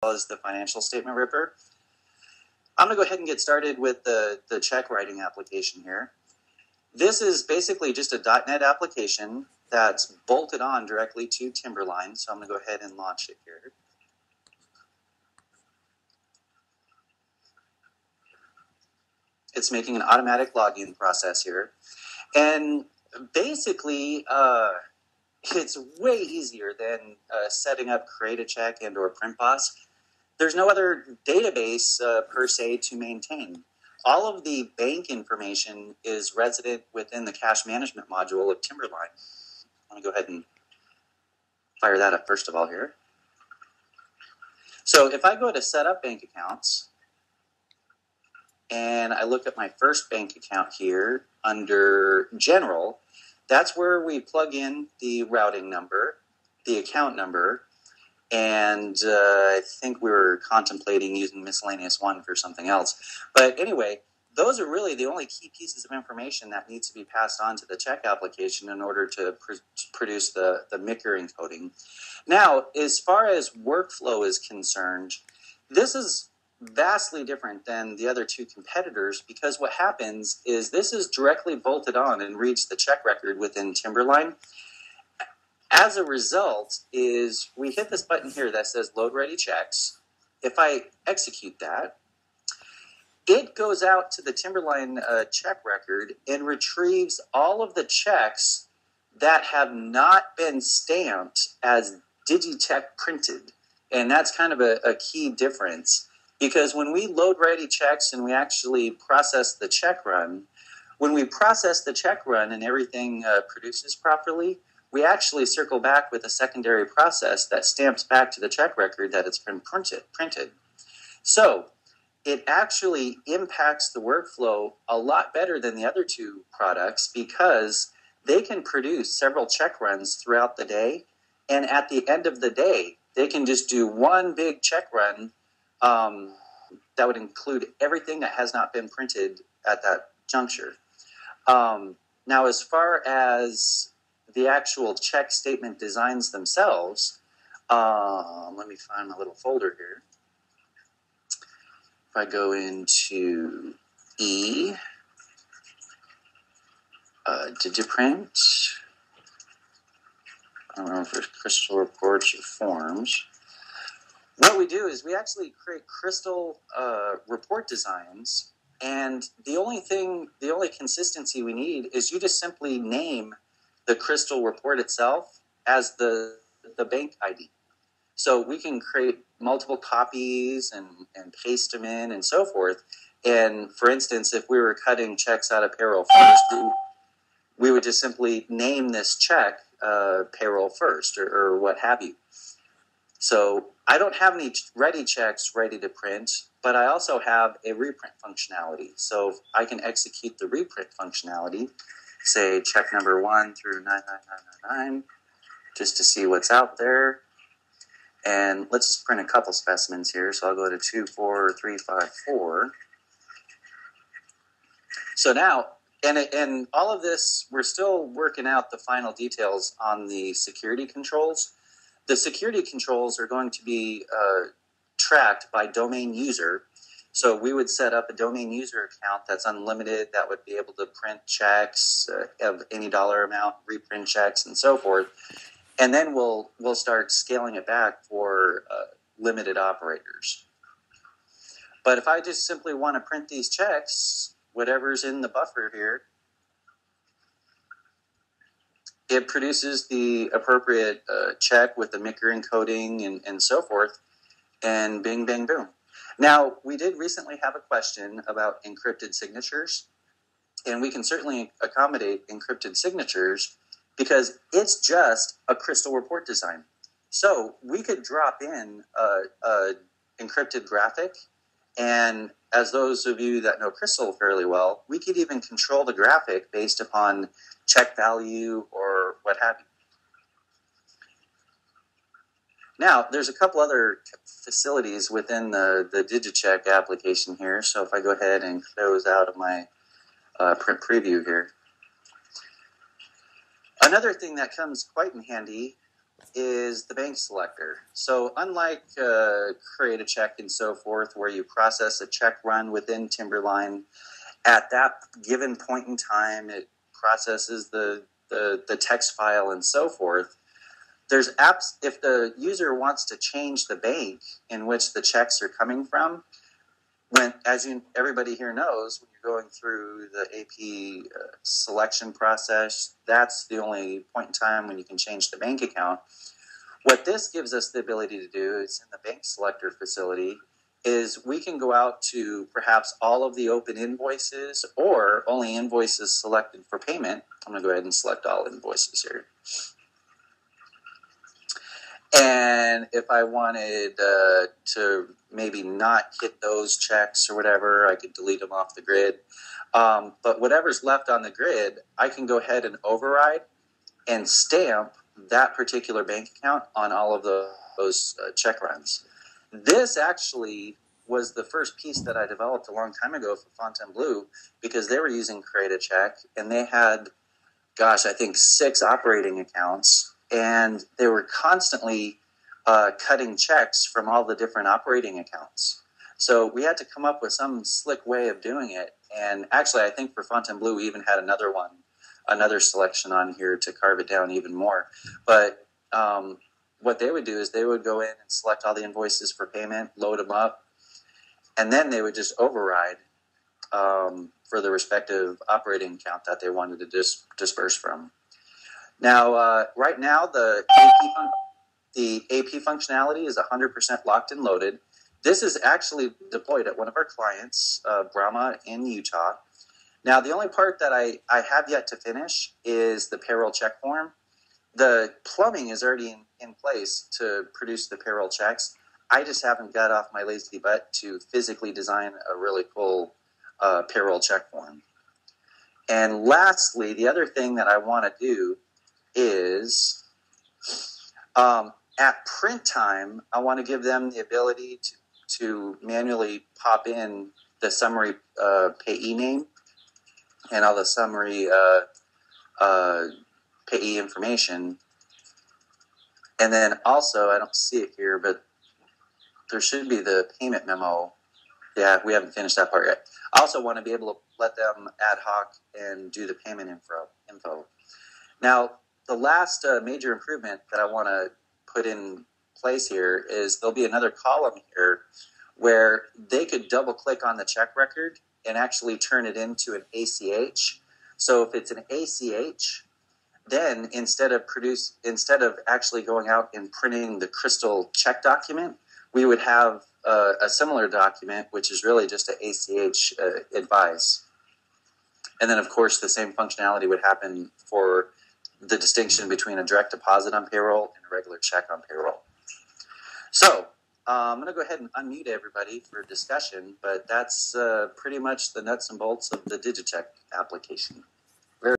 as the financial statement ripper. I'm going to go ahead and get started with the check writing application here. This is basically just a .NET application that's bolted on directly to Timberline. So I'm going to go ahead and launch it here. It's making an automatic login process here. And basically, it's way easier than setting up create a check and or print boss. There's no other database per se to maintain. All of the bank information is resident within the cash management module of Timberline. I'm going to go ahead and fire that up first of all here. So if I go to set up bank accounts, and I look at my first bank account here under General, that's where we plug in the routing number, the account number, and I think we were contemplating using miscellaneous 1 for something else. But anyway, those are really the only key pieces of information that needs to be passed on to the check application in order to produce the MICR encoding. Now, as far as workflow is concerned, this is vastly different than the other two competitors, because what happens is this is directly bolted on and reads the check record within Timberline. As a result is we hit this button here that says load ready checks. If I execute that, it goes out to the Timberline check record and retrieves all of the checks that have not been stamped as digi-check printed. And that's kind of a key difference. Because when we load ready checks and we actually process the check run, when we process the check run and everything produces properly, we actually circle back with a secondary process that stamps back to the check record that it's been printed. So it actually impacts the workflow a lot better than the other two products because they can produce several check runs throughout the day. And at the end of the day, they can just do one big check run that would include everything that has not been printed at that juncture. Now, as far as the actual check statement designs themselves, let me find my little folder here. If I go into E, Digiprint, I don't know if it's Crystal Reports or Forms. What we do is we actually create Crystal report designs, and the only consistency we need is you just simply name the Crystal report itself as the bank ID. So we can create multiple copies and paste them in and so forth. And for instance, if we were cutting checks out of payroll first, we would just simply name this check payroll first or what have you. So I don't have any ready checks ready to print, but I also have a reprint functionality. So I can execute the reprint functionality, say check number 1 through 99999, just to see what's out there. And let's just print a couple specimens here. So I'll go to 24354. So now, and all of this, we're still working out the final details on the security controls. The security controls are going to be tracked by domain user. So we would set up a domain user account that's unlimited, that would be able to print checks of any dollar amount, reprint checks, and so forth. And then we'll start scaling it back for limited operators. But if I just simply want to print these checks, whatever's in the buffer here, it produces the appropriate check with the MICR encoding and so forth, and bing, bang, boom. Now, we did recently have a question about encrypted signatures, and we can certainly accommodate encrypted signatures because it's just a Crystal report design. So we could drop in a encrypted graphic, and as those of you that know Crystal fairly well, we could even control the graphic based upon check value or what have you. Now, there's a couple other facilities within the digi-check application here. So if I go ahead and close out of my print preview here. Another thing that comes quite in handy is the bank selector. So unlike create a check and so forth, where you process a check run within Timberline, at that given point in time, it processes the text file and so forth. There's apps, if the user wants to change the bank in which the checks are coming from, when, as everybody here knows, when you're going through the AP selection process, that's the only point in time when you can change the bank account. What this gives us the ability to do is in the bank selector facility is we can go out to perhaps all of the open invoices or only invoices selected for payment. I'm going to go ahead and select all invoices here. And if I wanted to maybe not hit those checks or whatever, I could delete them off the grid. But whatever's left on the grid, I can go ahead and override and stamp that particular bank account on all of those check runs. This actually was the first piece that I developed a long time ago for Fontainebleau, because they were using Create a Check, and they had, gosh, I think 6 operating accounts. And they were constantly cutting checks from all the different operating accounts. So we had to come up with some slick way of doing it. And actually, I think for Fontainebleau, we even had another selection on here to carve it down even more. But what they would do is they would go in and select all the invoices for payment, load them up, and then they would just override for the respective operating account that they wanted to disperse from. Now, right now, the AP functionality is 100% locked and loaded. This is actually deployed at one of our clients, Brahma in Utah. Now, the only part that I have yet to finish is the payroll check form. The plumbing is already in place to produce the payroll checks. I just haven't got off my lazy butt to physically design a really cool payroll check form. And lastly, the other thing that I want to do is at print time, I want to give them the ability to manually pop in the summary payee name and all the summary payee information. And then also, I don't see it here, but there should be the payment memo. Yeah, we haven't finished that part yet. I also want to be able to let them ad hoc and do the payment info. Now, the last major improvement that I want to put in place here is there'll be another column here where they could double click on the check record and actually turn it into an ACH. So if it's an ACH, then instead of actually going out and printing the crystal check document, we would have a similar document, which is really just an ACH advice. And then, of course, the same functionality would happen for the distinction between a direct deposit on payroll and a regular check on payroll. So I'm going to go ahead and unmute everybody for discussion, but that's pretty much the nuts and bolts of the digi-check application.